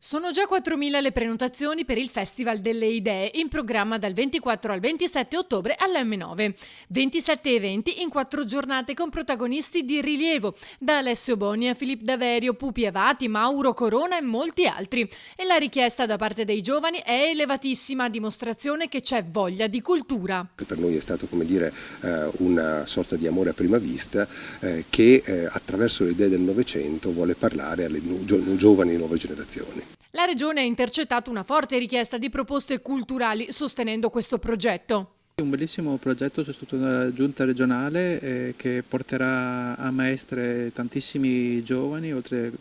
Sono già 4.000 le prenotazioni per il Festival delle Idee, in programma dal 24 al 27 ottobre all'M9. 27 eventi in 4 giornate con protagonisti di rilievo, da Alessio Boni a Filippo Daverio, Pupi Avati, Mauro Corona e molti altri. E la richiesta da parte dei giovani è elevatissima, a dimostrazione che c'è voglia di cultura. Per noi è stato, una sorta di amore a prima vista che attraverso le idee del Novecento vuole parlare alle giovani nuove generazioni. La Regione ha intercettato una forte richiesta di proposte culturali sostenendo questo progetto. Un bellissimo progetto sostenuto dalla Giunta regionale che porterà a Maestre tantissimi giovani, oltre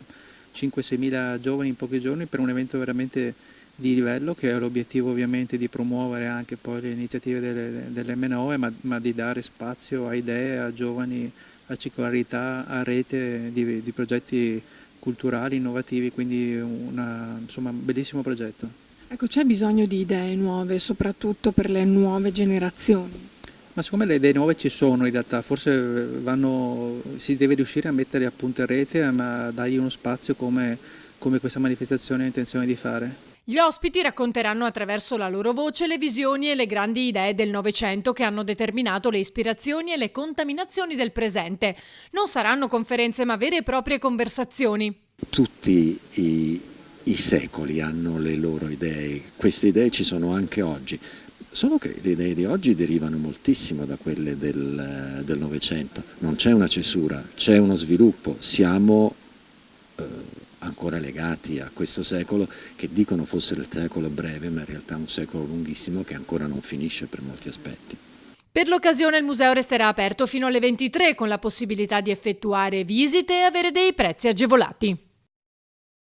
5-6 mila giovani in pochi giorni, per un evento veramente di livello che ha l'obiettivo ovviamente di promuovere anche poi le iniziative dell'M9, ma di dare spazio a idee, a giovani, a circolarità, a rete di progetti culturali, innovativi, quindi un bellissimo progetto. Ecco, c'è bisogno di idee nuove, soprattutto per le nuove generazioni. Ma secondo me le idee nuove ci sono in realtà, forse si deve riuscire a mettere appunto in rete, ma dargli uno spazio come questa manifestazione ha intenzione di fare. Gli ospiti racconteranno attraverso la loro voce le visioni e le grandi idee del Novecento che hanno determinato le ispirazioni e le contaminazioni del presente. Non saranno conferenze ma vere e proprie conversazioni. Tutti i secoli hanno le loro idee, queste idee ci sono anche oggi, solo che le idee di oggi derivano moltissimo da quelle del Novecento. Non c'è una cesura, c'è uno sviluppo, siamo ancora legati a questo secolo che dicono fosse il secolo breve, ma in realtà è un secolo lunghissimo che ancora non finisce per molti aspetti. Per l'occasione il museo resterà aperto fino alle 23 con la possibilità di effettuare visite e avere dei prezzi agevolati.